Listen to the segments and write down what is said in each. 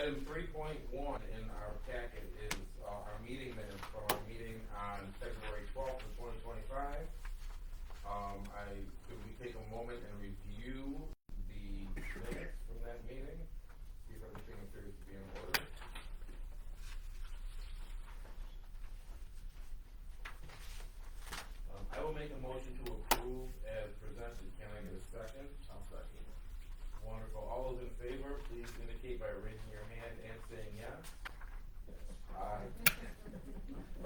item 3.1 in our packet is our meeting minutes from our meeting on February 12th of 2025. Could we take a moment and review the minutes from that meeting? See if everything appears to be in order. I will make a motion to approve as presented. Can I get a second? I'll second. Wonderful. All those in favor, please indicate by raising your hand and saying yes. Aye.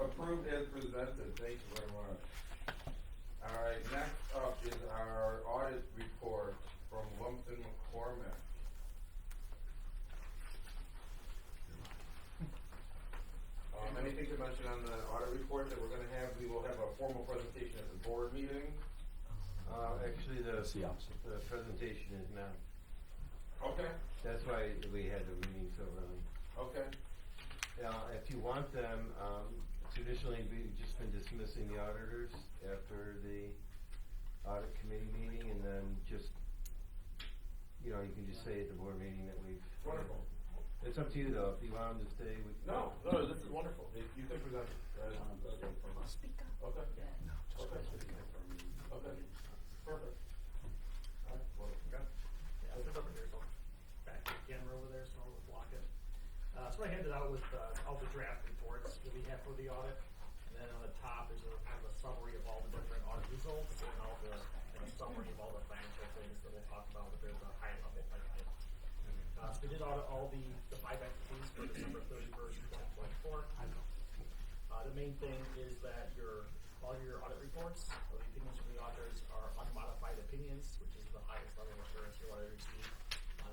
Approved as presented. Thank you very much. All right, next up is our audit report from Lumpton McCormick. Anything to mention on the audit report that we're going to have? We will have a formal presentation at the board meeting. Actually, the presentation is now. Okay. That's why we had the meeting so early. Okay. If you want them, traditionally we've just been dismissing the auditors after the audit committee meeting, and then just, you can just say at the board meeting that we've. Wonderful. It's up to you though. If you want them to stay, we. No, this is wonderful. You can present it. Speak up. Okay. Yeah. No, just okay. Okay. Perfect. All right. Well, okay. Yeah, it's over here, so back to the camera over there, so I'll block it. So I handed out with all the draft reports that we have for the audit, and then on the top there's kind of a summary of all the different audit results and all the summary of all the financial things that we'll talk about, but there's a high level like that. So we did audit all the 5 entities for December 31st, 2024. The main thing is that all your audit reports, or the opinions from the auditors, are unmodified opinions, which is the highest level of assurance you'll ever receive.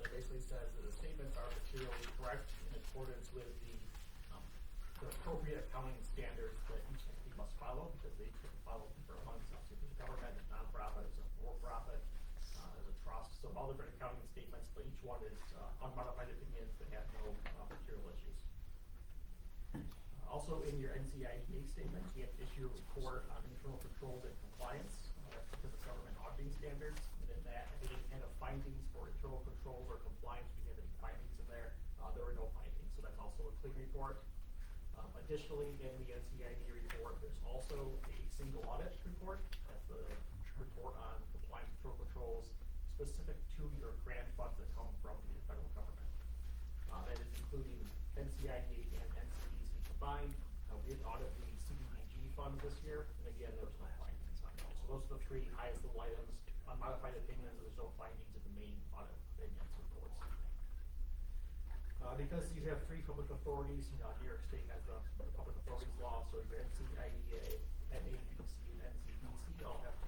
It basically says that the statements are materially correct in accordance with the appropriate accounting standards that each entity must follow, because they can follow different ones. Obviously, there's a government, a nonprofit, there's a for-profit, there's a trust, so all different accounting statements, but each one is unmodified opinions that have no material issues. Also, in your NCIDA statement, you have to issue a report on internal controls and compliance. That's because of government auditing standards. And in that, if any kind of findings for internal controls or compliance, we have any findings in there. There were no findings, so that's also a clean report. Additionally, in the NCIDA report, there's also a single audit report. That's the report on compliance internal controls specific to your grant funds that come from the federal government. That is including NCIDA and NCEC combined. We did audit the CDBG funds this year, and again, there was no findings on those. So those are the 3 highest level items. Unmodified opinions, there's no findings in the main audit opinions reports. Because you have 3 public authorities, New York State has the public authorities law, so your NCIDA, NABC, and NCEC all have to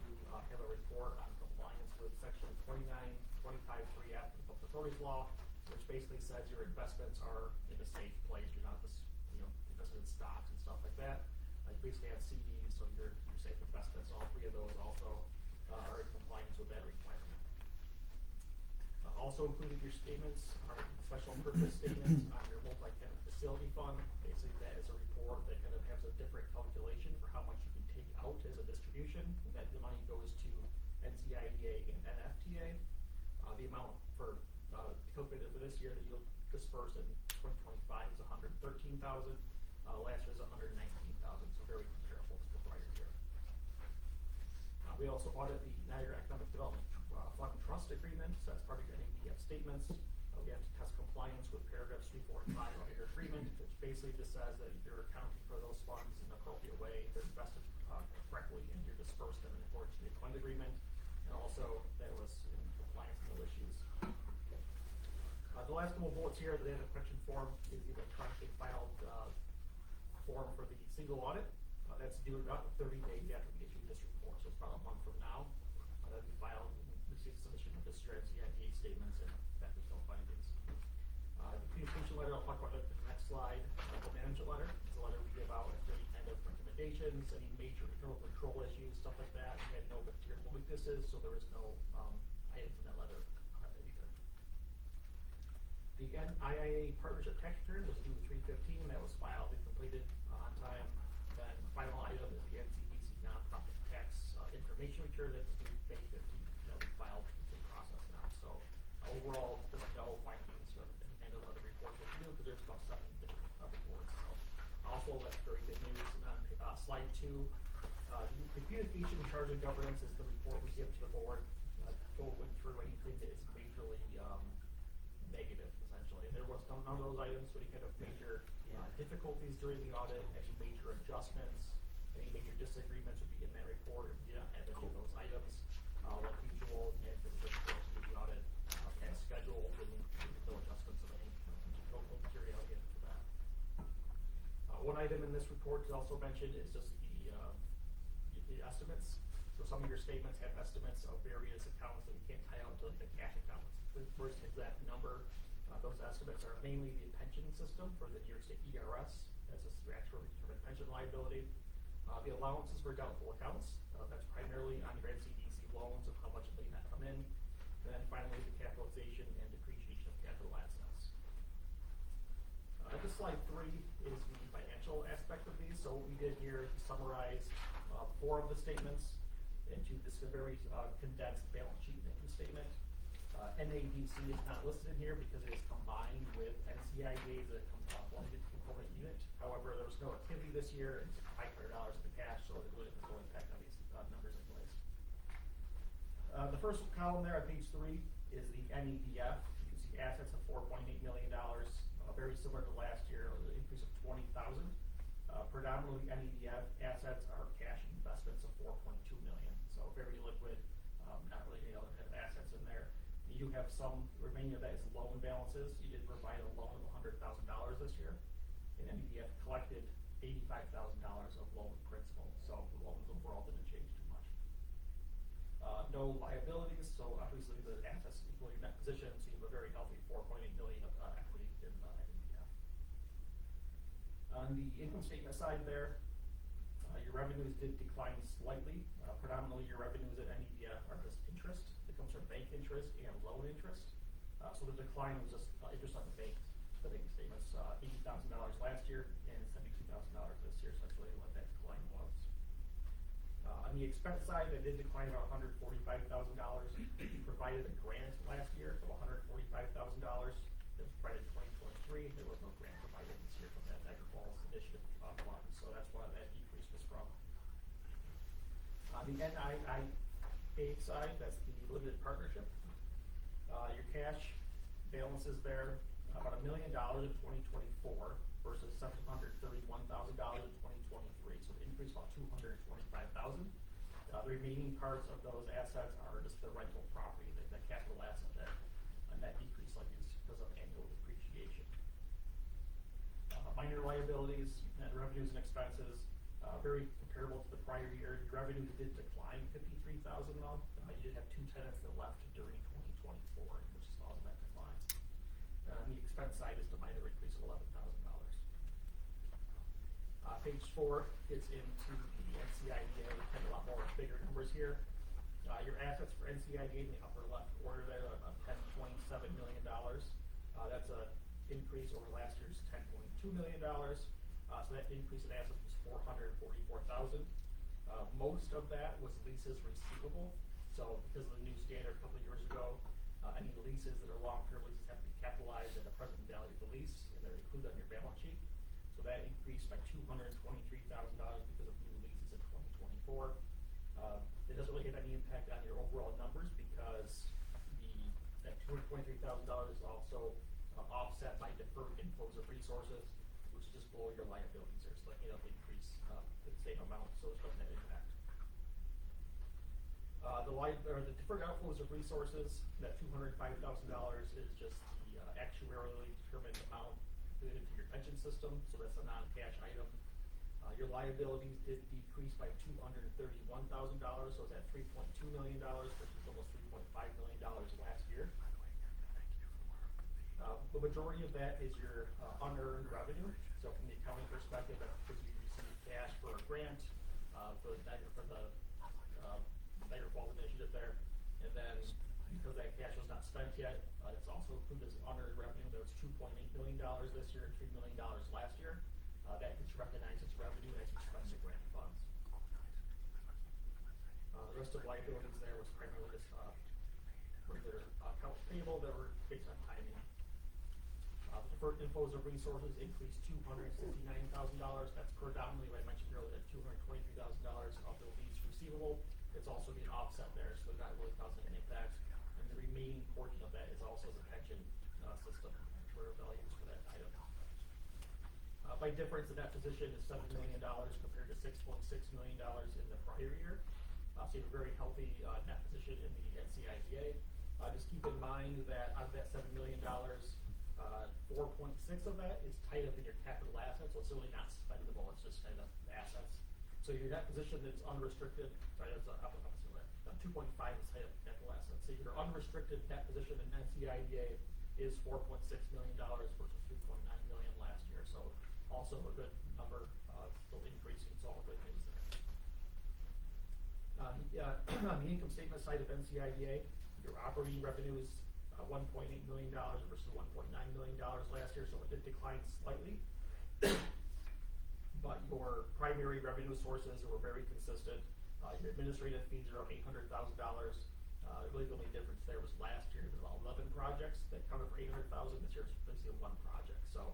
have a report on compliance with section 2925(3)(f of the public authorities law, which basically says your investments are in a safe place. You're not just, invested in stocks and stuff like that. You basically have CDs, so your safe investments. All 3 of those also are in compliance with that requirement. Also included in your statements are special purpose statements on your multi-tenant facility fund. Basically, that is a report that kind of has a different calculation for how much you can take out as a distribution. And that the money goes to NCIDA and NFTA. The amount for calculated for this year that you'll disperse in 2025 is $113,000. Last year was $119,000, so very comparable to the prior year. We also audit the Niagara Economic Development Fund Trust Agreement, so that's part of your NABF statements. We have to test compliance with paragraphs 3, 4, and 5 of your agreement, which basically just says that you're accounting for those funds in an appropriate way, they're invested correctly, and you're dispersed them in accordance with the fund agreement, and also that was in compliance with no issues. The last couple of bullets here, the data collection form is the electronically filed form for the single audit. That's due about 30 days after we issue this report, so it's about a month from now. That'll be filed and receive submission of this year NCIDA statements, and that there's no findings. The communication letter, I'll talk about it in the next slide. The management letter, it's a letter we give out with any kind of recommendations, any major internal control issues, stuff like that. We had no material weaknesses, so there is no items in that letter either. The NIIA partnership tax return was due 3/15. That was filed and completed on time. Then the final item is the NCDC nonprofit tax information return that was due May 15th. That was filed. It's in process now. So overall, there's no findings or any kind of other reports that you do, because there's about 7 different reports. So also, that's very good news. And on slide 2, the communication, charge, and governance is the report we give to the board. Joel went through anything that is majorly negative, essentially. There was none of those items, so any kind of major difficulties during the audit, any major adjustments, any major disagreements would be in that report. We did not have any of those items. Like usual, and for the reports to the audit, as scheduled, and no adjustments of any materiality to that. One item in this report is also mentioned is just the estimates. So some of your statements have estimates of various accounts that you can't tie out to the cash accounts. The first exact number, those estimates are mainly the pension system for the New York State ERS as a statutory determined pension liability. The allowances for doubtful accounts, that's primarily on your NCDC loans of how much may not come in. And then finally, the capitalization and depreciation of capital assets. This slide 3 is the financial aspect of these. So what we did here is summarize 4 of the statements into this very condensed balance sheet and income statement. NADC is not listed in here because it is combined with NCIDA as a blended component unit. However, there was no activity this year, and it's $500 in the cash, so it really has no impact on these numbers anyways. The first column there on page 3 is the NEDF. You can see assets of $4.8 million, very similar to last year, an increase of $20,000. Predominantly NEDF assets are cash investments of $4.2 million, so very liquid, not really any other kind of assets in there. You have some remaining of that is loan balances. You did provide a loan of $100,000 this year, and NEDF collected $85,000 of loan principal, so the loans overall didn't change too much. No liabilities, so obviously the assets equal your net position, so you have a very healthy $4.8 million of equity in NEDF. On the income statement side there, your revenues did decline slightly. Predominantly your revenues at NEDF are just interest. It comes from bank interest and loan interest. So the decline was just interest on the bank statements, $80,000 last year and $72,000 this year, so that's really what that decline was. On the expense side, they did decline about $145,000. We provided a grant last year of $145,000. That was provided in 2023. There was no grant provided this year from that Niagara Falls Initiative fund, so that's why that decrease was from. On the NIIA side, that's the limited partnership. Your cash balances there, about $1 million in 2024 versus $731,000 in 2023, so it increased about $225,000. The remaining parts of those assets are just the rental property, the capital asset there, and that decrease is because of annual depreciation. Minor liabilities, net revenues and expenses, very comparable to the prior year. Your revenues did decline $53,000 though. You did have 2 tenants that left during 2024, which is causing that decline. On the expense side is the minor increase of $11,000. Page 4 gets into the NCIDA, kind of a lot more bigger numbers here. Your assets for NCIDA in the upper left order there of $10.7 million. That's an increase over last year's $10.2 million. So that increase in assets was $444,000. Most of that was leases receivable. So because of the new standard a couple of years ago, any leases that are long-term leases have to be capitalized at the present value of the lease, and they're included on your balance sheet. So that increased by $223,000 because of new leases in 2024. It doesn't really have any impact on your overall numbers because that $223,000 is also offset by deferred inflows of resources, which is just below your liabilities there. So the increase the same amount, so it's not net impact. The deferred outflows of resources, that $205,000 is just the actuarially determined amount included into your pension system, so that's a non-cash item. Your liabilities did decrease by $231,000, so it's at $3.2 million versus almost $3.5 million last year. The majority of that is your unearned revenue. So from the accounting perspective, that's because you receive cash for a grant for the Niagara Falls Initiative there, and then because that cash was not spent yet, it's also included as unearned revenue. There was $2.8 million this year and $3 million last year. That gets recognized as revenue as you spend the grant funds. The rest of liabilities there was primarily just regular accounts payable that were based on timing. The for inflows of resources increased $269,000. That's predominantly what I mentioned earlier, that $223,000 of the lease receivable. It's also being offset there, so they're not really causing an impact. And the remaining portion of that is also the pension system for values for that item. By difference, the net position is $7 million compared to $6.6 million in the prior year. So you have a very healthy net position in the NCIDA. Just keep in mind that out of that $7 million, 4.6 of that is tied up in your capital assets, so it's really not spendable, it's just kind of assets. So your net position is unrestricted, right, that's 2.5 is tied up in capital assets. So your unrestricted net position in NCIDA is $4.6 million versus $3.9 million last year. So also a good number, still increasing, so all good news there. On the income statement side of NCIDA, your operating revenue is $1.8 million versus $1.9 million last year, so it did decline slightly. But your primary revenue sources were very consistent. Your administrative fees are up $800,000. Really the only difference there was last year there were 11 projects that covered for $800,000. This year it's basically one project. So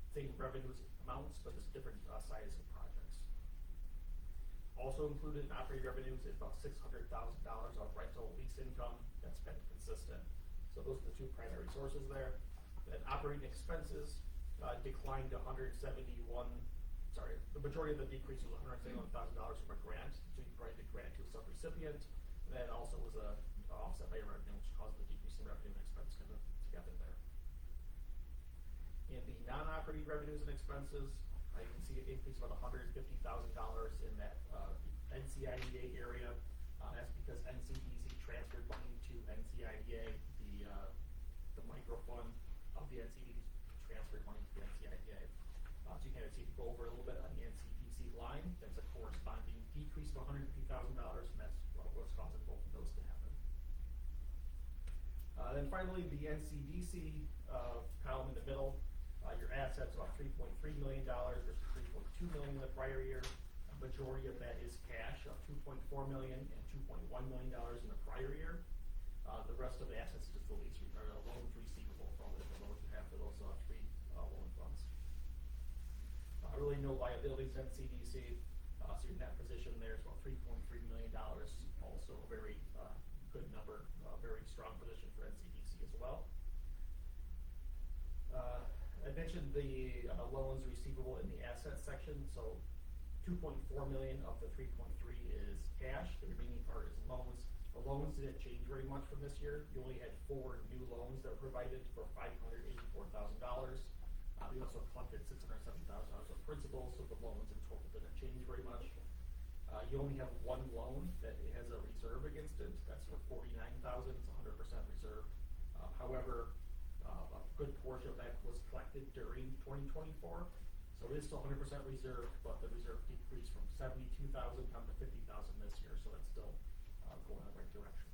same revenues amounts, but just different size of projects. Also included in operating revenues is about $600,000 of rental lease income that's been consistent. So those are the two primary sources there. Then operating expenses declined to the majority of the decrease was $171,000 from a grant. So you provided the grant to a subrecipient. And that also was offset by revenue, which caused the decrease in revenue and expense kind of together there. In the non-operating revenues and expenses, you can see an increase of about $150,000 in that NCIDA area. That's because NCDC transferred money to NCIDA. The microfund of the NCDC transferred money to the NCIDA. So you can see if you go over a little bit on the NCDC line, that's a corresponding decrease of $150,000, and that's what's causing both of those to happen. Then finally, the NCDC column in the middle, your assets are about $3.3 million versus $3.2 million in the prior year. A majority of that is cash of $2.4 million and $2.1 million in the prior year. The rest of the assets is just the lease or loans receivable from the loans you have for those three loan funds. Really no liabilities in NCDC, so your net position there is about $3.3 million. Also a very good number, very strong position for NCDC as well. I mentioned the loans receivable in the assets section. So 2.4 million of the 3.3 is cash. The remaining part is loans. The loans didn't change very much from this year. You only had 4 new loans that were provided for $584,000. We also collected $670,000 of principal, so the loans in total didn't change very much. You only have one loan that has a reserve against it. That's for $49,000. It's 100% reserve. However, a good portion of that was collected during 2024, so it is still 100% reserve, but the reserve decreased from $72,000 down to $50,000 this year, so that's still going in the right direction.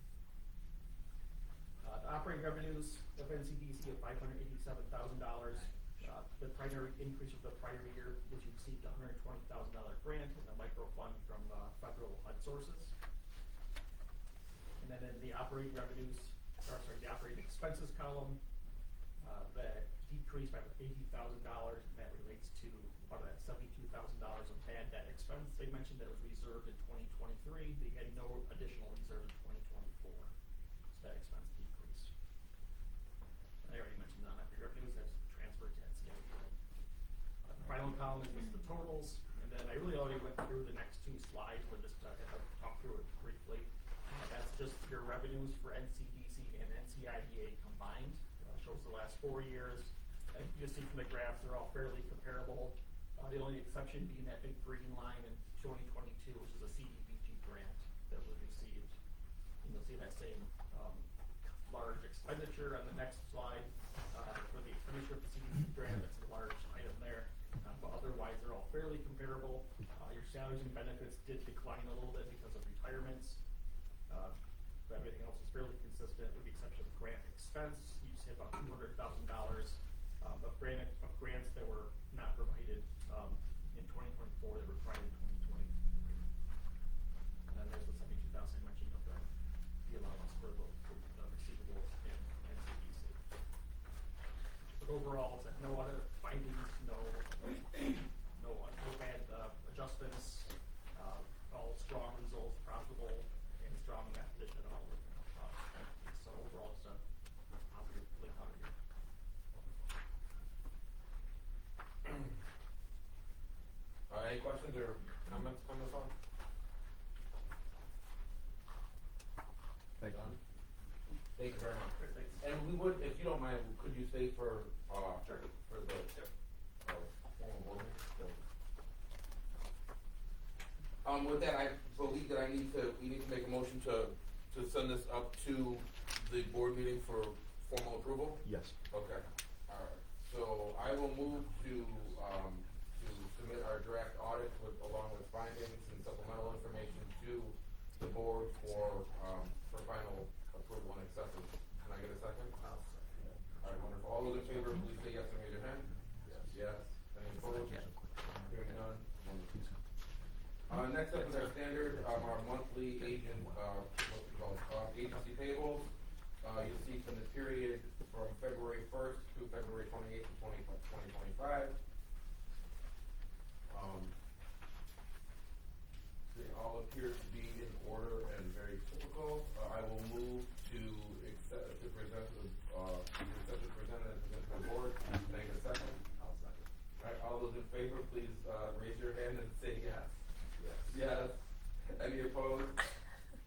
The operating revenues of NCDC of $587,000. The primary increase of the prior year was you received a $120,000 grant in the microfund from federal HUD sources. And then in the operating revenues, the operating expenses column, that decreased by $80,000, and that relates to part of that $72,000 of bad debt expense. They mentioned that it was reserved in 2023. They had no additional reserve in 2024, so that expense decreased. I already mentioned non-operating revenues, that's transferred to NCIDA. The final column is just the totals, and then I really already went through the next 2 slides, but just talk through it briefly. That's just your revenues for NCDC and NCIDA combined. Shows the last 4 years. And you see from the graphs, they're all fairly comparable. The only exception being that big green line in 2022, which is a CDBG grant that was received. And you'll see that same large expenditure on the next slide for the expenditure of the CDBG grant. That's a large item there. But otherwise, they're all fairly comparable. Your salaries and benefits did decline a little bit because of retirements. But everything else is fairly consistent with the exception of grant expense. You see about $200,000 of grants that were not provided in 2024 that were provided in 2023. And then there's the $72,000 I mentioned of the allowance for the receivables in NCDC. So overall, it's no other findings, no bad adjustments, all strong results, profitable, and strong net position and all. So overall, it's a positive link out here. Any questions or comments from the phone? Thank you. Thank you very much. Great, thanks. And we would, if you don't mind, could you stay for, Sure. for the, formal board meeting? With that, I believe that we need to make a motion to send this up to the board meeting for formal approval? Yes. Okay, alright, so I will move to submit our draft audit along with findings and supplemental information to the board for final approval and acceptance. Can I get a second? Alright, wonderful. All those in favor, please say yes and raise your hand. Yes. Any opposed? Hearing none. Next up is our standard, our monthly agent, agency payables. You'll see from the period from February 1st through February 28th of 2025. They all appear to be in order and very typical. I will move to accept, to present to the board. Can I get a second? I'll second. Alright, all those in favor, please, raise your hand and say yes. Yes. Any opposed?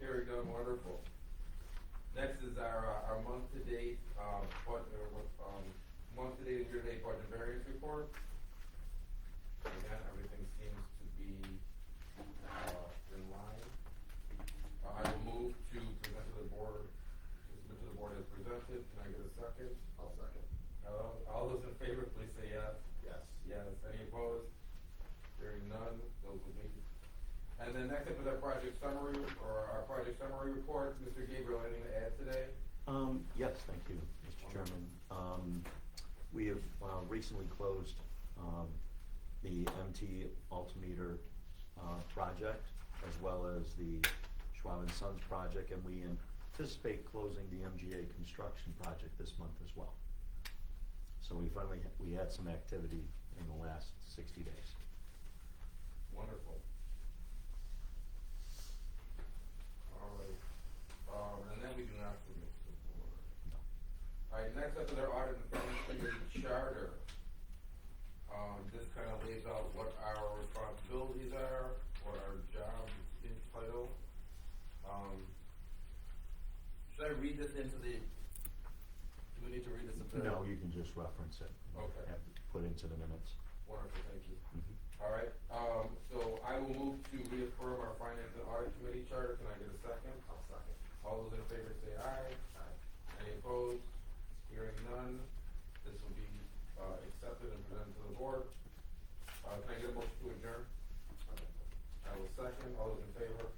Hearing none, wonderful. Next is our month-to-date, month-to-date and year-to-date budget variance report. Again, everything seems to be in line. I will move to present to the board, submit to the board as presented. Can I get a second? I'll second. All those in favor, please say yes. Yes. Yes. Any opposed? Hearing none, those will be. And then next up is our project summary, report. Mr. Gabriel, anything to add today? Yes, thank you, Mr. Chairman. We have recently closed the MT altimeter project, as well as the Schwab and Sons project, and we anticipate closing the MGA construction project this month as well. So we had some activity in the last 60 days. Wonderful. All right. And then we do not submit to the board. No. All right, next up is our audit and finance committee charter. This kind of lays out what our responsibilities are, what our job entitled. Should I read this into the, do we need to read this into the? No, you can just reference it. Okay. Have it put into the minutes. Wonderful, thank you. Mhm. All right, so I will move to reaffirm our finance and audit committee charter. Can I get a second? I'll second. All those in favor say aye. Aye. Any opposed? Hearing none, this will be accepted and presented to the board. Can I get a motion to adjourn? I will second. All those in favor?